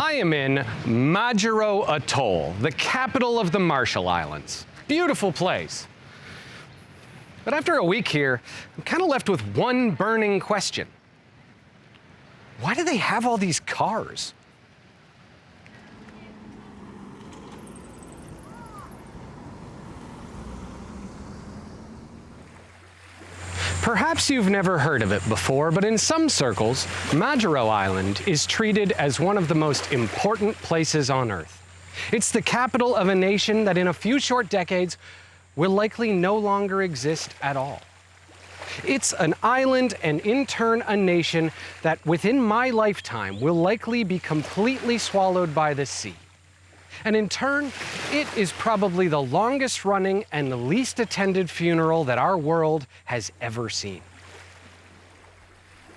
I am in Majuro Atoll, the capital of the Marshall Islands. Beautiful place. But after a week here, I'm kind of left with one burning question. Why do they have all these cars? Perhaps you've never heard of it before, but in some circles, Majuro Island is treated as one of the most important places on Earth. It's the capital of a nation that in a few short decades will likely no longer exist at all. It's an island and in turn a nation that within my lifetime will likely be completely swallowed by the sea. And in turn, it is probably the longest running and the least attended funeral that our world has ever seen.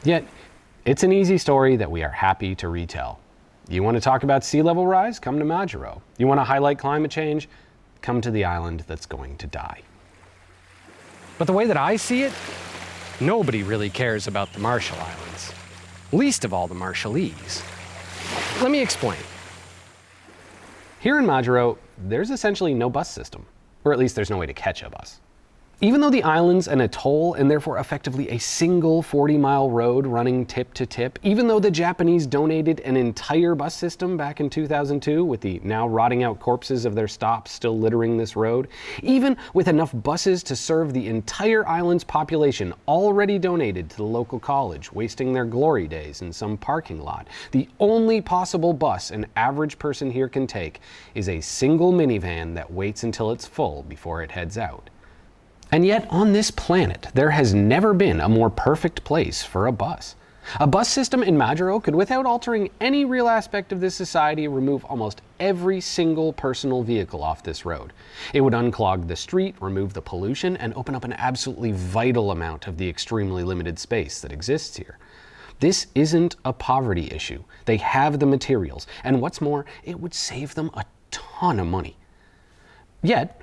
Yet, it's an easy story that we are happy to retell. You want to talk about sea level rise? Come to Majuro. You want to highlight climate change? Come to the island that's going to die. But the way that I see it, nobody really cares about the Marshall Islands. Least of all the Marshallese. Let me explain. Here in Majuro, there's essentially no bus system, or at least there's no way to catch a bus. Even though the island's an atoll and therefore effectively a single 40-mile road running tip to tip, even though the Japanese donated an entire bus system back in 2002 with the now rotting out corpses of their stops still littering this road, even with enough buses to serve the entire island's population already donated to the local college, wasting their glory days in some parking lot, the only possible bus an average person here can take is a single minivan that waits until it's full before it heads out. And yet, on this planet, there has never been a more perfect place for a bus. A bus system in Majuro could, without altering any real aspect of this society, remove almost every single personal vehicle off this road. It would unclog the street, remove the pollution, and open up an absolutely vital amount of the extremely limited space that exists here. This isn't a poverty issue. They have the materials, and what's more, it would save them a ton of money. Yet,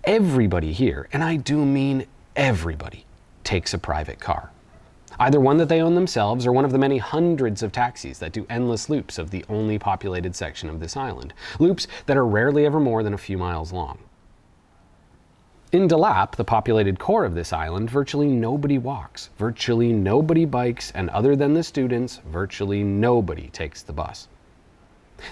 everybody here, and I do mean everybody, takes a private car. Either one that they own themselves or one of the many hundreds of taxis that do endless loops of the only populated section of this island. Loops that are rarely ever more than a few miles long. In Dalap, the populated core of this island, virtually nobody walks, virtually nobody bikes, and other than the students, virtually nobody takes the bus.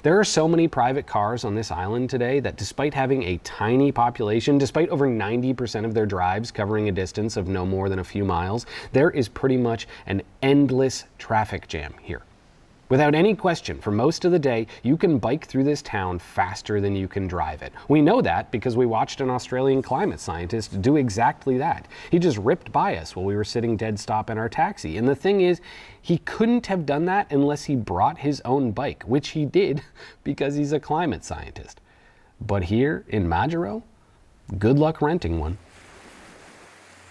There are so many private cars on this island today that despite having a tiny population, despite over 90% of their drives covering a distance of no more than a few miles, there is pretty much an endless traffic jam here. Without any question, for most of the day, you can bike through this town faster than you can drive it. We know that because we watched an Australian climate scientist do exactly that. He just ripped by us while we were sitting dead stop in our taxi. And the thing is, he couldn't have done that unless he brought his own bike, which he did because he's a climate scientist. But here in Majuro, good luck renting one.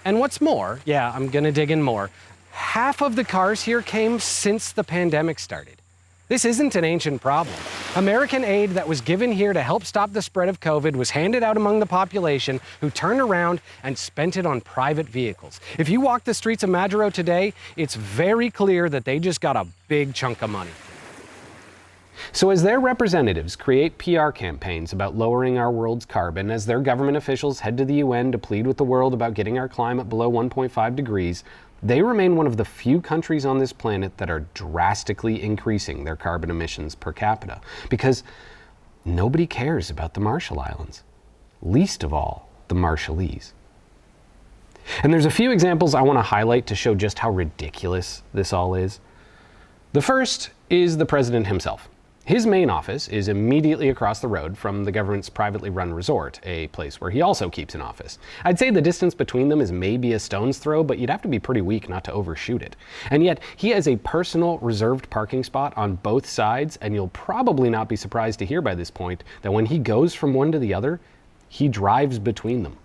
And what's more, yeah, I'm gonna dig in more, half of the cars here came since the pandemic started. This isn't an ancient problem. American aid that was given here to help stop the spread of COVID was handed out among the population, who turned around and spent it on private vehicles. If you walk the streets of Majuro today, it's very clear that they just got a big chunk of money. So as their representatives create PR campaigns about lowering our world's carbon, as their government officials head to the UN to plead with the world about getting our climate below 1.5 degrees, they remain one of the few countries on this planet that are drastically increasing their carbon emissions per capita, because nobody cares about the Marshall Islands, least of all the Marshallese. And there's a few examples I want to highlight to show just how ridiculous this all is. The first is the president himself. His main office is immediately across the road from the government's privately run resort, a place where he also keeps an office. I'd say the distance between them is maybe a stone's throw, but you'd have to be pretty weak not to overshoot it. And yet, he has a personal reserved parking spot on both sides, and you'll probably not be surprised to hear by this point that when he goes from one to the other, he drives between them.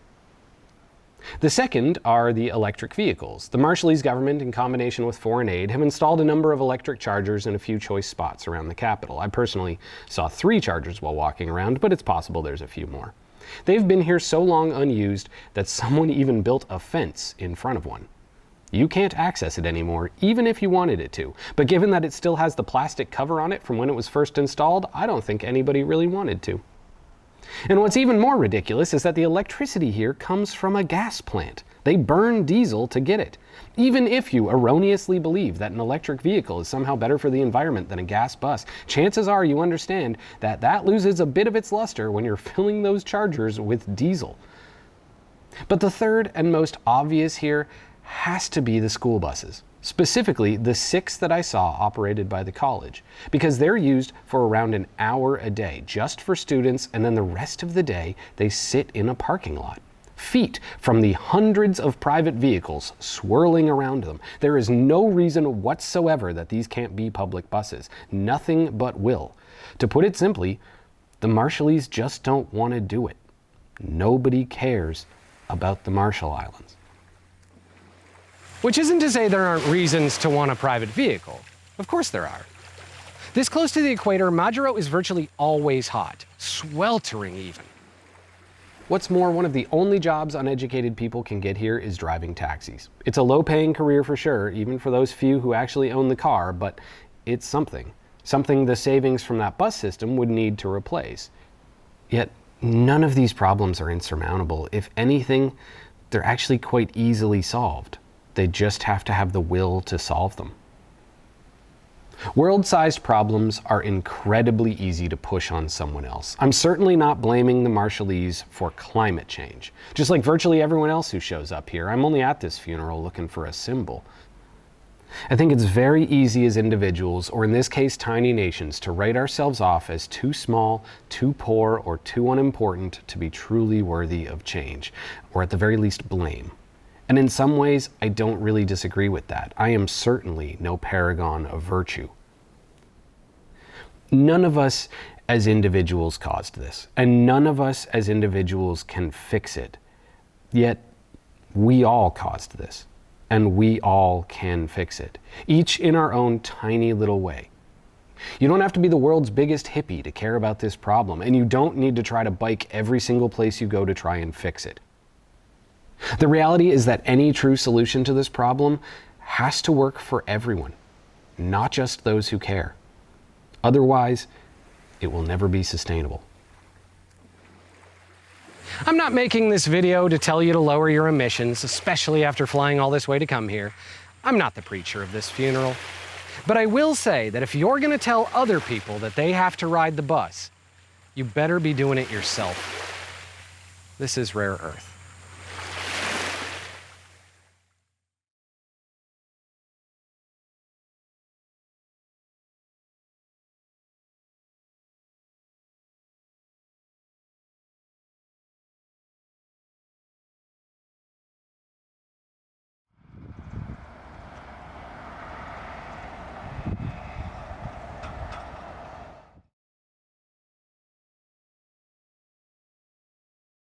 The second are the electric vehicles. The Marshallese government, in combination with foreign aid, have installed a number of electric chargers in a few choice spots around the capital. I personally saw 3 chargers while walking around, but it's possible there's a few more. They've been here so long unused that someone even built a fence in front of one. You can't access it anymore, even if you wanted it to. But given that it still has the plastic cover on it from when it was first installed, I don't think anybody really wanted to. And what's even more ridiculous is that the electricity here comes from a gas plant. They burn diesel to get it. Even if you erroneously believe that an electric vehicle is somehow better for the environment than a gas bus, chances are you understand that that loses a bit of its luster when you're filling those chargers with diesel. But the third and most obvious here has to be the school buses. Specifically, the 6 that I saw operated by the college, because they're used for around an hour a day, just for students, and then the rest of the day they sit in a parking lot. Feet from the hundreds of private vehicles swirling around them. There is no reason whatsoever that these can't be public buses. Nothing but will. To put it simply, the Marshallese just don't want to do it. Nobody cares about the Marshall Islands. Which isn't to say there aren't reasons to want a private vehicle. Of course there are. This close to the equator, Majuro is virtually always hot, sweltering even. What's more, one of the only jobs uneducated people can get here is driving taxis. It's a low-paying career for sure, even for those few who actually own the car, but it's something the savings from that bus system would need to replace. Yet, none of these problems are insurmountable. If anything, they're actually quite easily solved. They just have to have the will to solve them. World-sized problems are incredibly easy to push on someone else. I'm certainly not blaming the Marshallese for climate change. Just like virtually everyone else who shows up here, I'm only at this funeral looking for a symbol. I think it's very easy as individuals, or in this case tiny nations, to write ourselves off as too small, too poor, or too unimportant to be truly worthy of change, or at the very least blame. And in some ways, I don't really disagree with that. I am certainly no paragon of virtue. None of us as individuals caused this, and none of us as individuals can fix it. Yet, we all caused this, and we all can fix it, each in our own tiny little way. You don't have to be the world's biggest hippie to care about this problem, and you don't need to try to bike every single place you go to try and fix it. The reality is that any true solution to this problem has to work for everyone, not just those who care. Otherwise, it will never be sustainable. I'm not making this video to tell you to lower your emissions, especially after flying all this way to come here. I'm not the preacher of this funeral. But I will say that if you're going to tell other people that they have to ride the bus, you better be doing it yourself. This is Rare Earth.